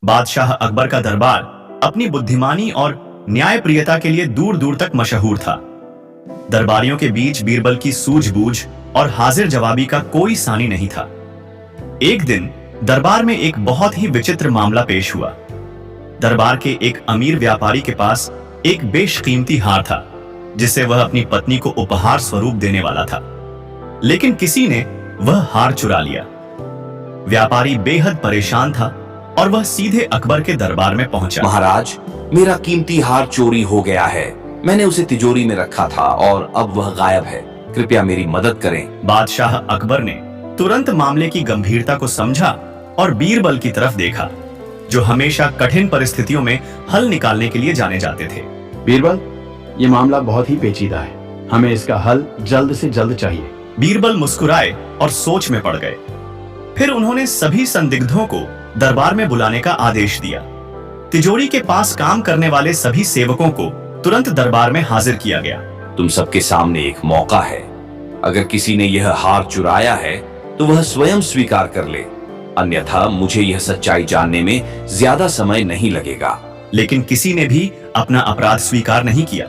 बादशाह अकबर का दरबार अपनी बुद्धिमानी और न्यायप्रियता के लिए दूर दूर तक मशहूर था। दरबारियों के बीच बीरबल की सूझबूझ और हाजिर जवाबी का कोई सानी नहीं था। एक दिन दरबार में एक बहुत ही विचित्र मामला पेश हुआ। दरबार के एक अमीर व्यापारी के पास एक बेशकीमती हार था जिसे वह अपनी पत्नी को उपहार स्वरूप देने वाला था, लेकिन किसी ने वह हार चुरा लिया। व्यापारी बेहद परेशान था और वह सीधे अकबर के दरबार में पहुंचा। महाराज, मेरा कीमती हार चोरी हो गया है। मैंने उसे तिजोरी में रखा था और अब वह गायब है। कृपया मेरी मदद करें। बादशाह अकबर ने तुरंत मामले की गंभीरता को समझा और बीरबल की तरफ देखा, जो हमेशा कठिन परिस्थितियों में हल निकालने के लिए जाने जाते थे। बीरबल, ये मामला बहुत ही पेचीदा है। हमें इसका हल जल्द से जल्द चाहिए। बीरबल मुस्कुराए और सोच में पड़ गए। फिर उन्होंने सभी संदिग्धों को दरबार में बुलाने का आदेश दिया। तिजोरी के पास काम करने वाले सभी सेवकों को तुरंत दरबार में हाजिर किया गया। तुम सबके सामने एक मौका है। अगर किसी ने यह हार चुराया है तो वह स्वयं स्वीकार कर ले, अन्यथा मुझे यह सच्चाई जानने में ज्यादा समय नहीं लगेगा। लेकिन किसी ने भी अपना अपराध स्वीकार नहीं किया।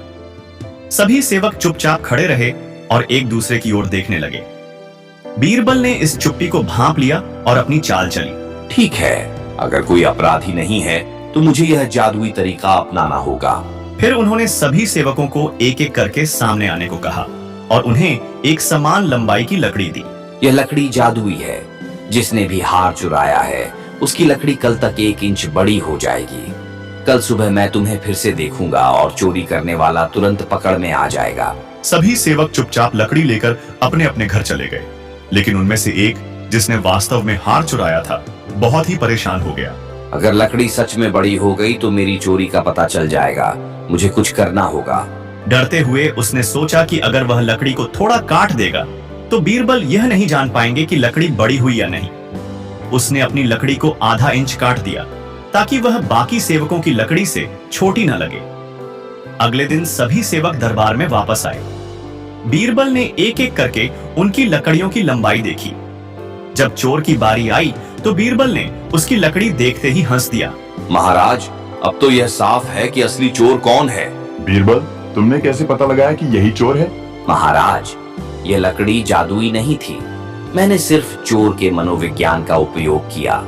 सभी सेवक चुपचाप खड़े रहे और एक दूसरे की ओर देखने लगे। बीरबल ने इस चुप्पी को भांप लिया और अपनी चाल चली। ठीक है, अगर कोई अपराधी नहीं है तो मुझे यह जादुई तरीका अपनाना होगा। फिर उन्होंने सभी सेवकों को एक एक करके सामने आने को कहा और उन्हें एक समान लंबाई की लकड़ी दी। यह लकड़ी जादुई है। जिसने भी हार चुराया है उसकी लकड़ी कल तक 1 इंच बड़ी हो जाएगी। कल सुबह मैं तुम्हें फिर से देखूंगा और चोरी करने वाला तुरंत पकड़ में आ जाएगा। सभी सेवक चुपचाप लकड़ी लेकर अपने अपने घर चले गए, लेकिन उनमें से एक, जिसने वास्तव में हार चुराया था, बहुत ही परेशान हो गया। अगर लकड़ी सच में बड़ी हो गई तो मेरी चोरी का पता चल जाएगा। मुझे कुछ करना होगा। डरते हुए उसने सोचा कि अगर वह लकड़ी को थोड़ा काट देगा तो बीरबल यह नहीं जान पाएंगे कि लकड़ी बड़ी हुई या नहीं। उसने अपनी लकड़ी को आधा इंच काट दिया ताकि वह बाकी सेवकों की लकड़ी से छोटी न लगे। अगले दिन सभी सेवक दरबार में वापस आए। बीरबल ने एक एक करके उनकी लकड़ियों की लंबाई देखी। जब चोर की बारी आई तो बीरबल ने उसकी लकड़ी देखते ही हंस दिया। महाराज, अब तो यह साफ है कि असली चोर कौन है। बीरबल, तुमने कैसे पता लगाया कि यही चोर है? महाराज, यह लकड़ी जादुई नहीं थी। मैंने सिर्फ चोर के मनोविज्ञान का उपयोग किया।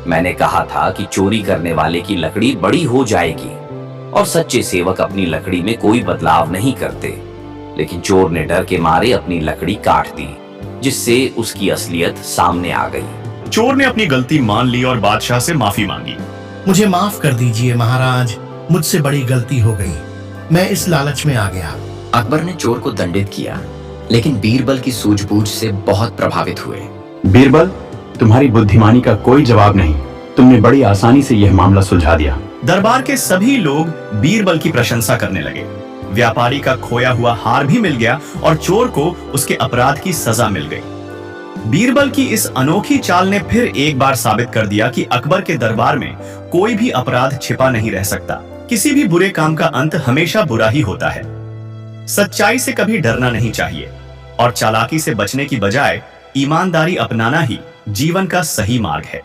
मैंने कहा था कि चोरी करने वाले की लकड़ी बड़ी हो जाएगी और सच्चे सेवक अपनी लकड़ी में कोई बदलाव नहीं करते। लेकिन चोर ने डर के मारे अपनी लकड़ी काट दी, जिससे उसकी असलियत सामने आ गई। चोर ने अपनी गलती मान ली और बादशाह से माफी मांगी। मुझे माफ कर दीजिए महाराज, मुझसे बड़ी गलती हो गई। मैं इस लालच में आ गया। अकबर ने चोर को दंडित किया, लेकिन बीरबल की सूझबूझ से बहुत प्रभावित हुए। बीरबल, तुम्हारी बुद्धिमानी का कोई जवाब नहीं। तुमने बड़ी आसानी से यह मामला सुलझा दिया। दरबार के सभी लोग बीरबल की प्रशंसा करने लगे। व्यापारी का खोया हुआ हार भी मिल गया और चोर को उसके अपराध की सजा मिल गई। बीरबल की इस अनोखी चाल ने फिर एक बार साबित कर दिया कि अकबर के दरबार में कोई भी अपराध छिपा नहीं रह सकता। किसी भी बुरे काम का अंत हमेशा बुरा ही होता है। सच्चाई से कभी डरना नहीं चाहिए और चालाकी से बचने की बजाय ईमानदारी अपनाना ही जीवन का सही मार्ग है।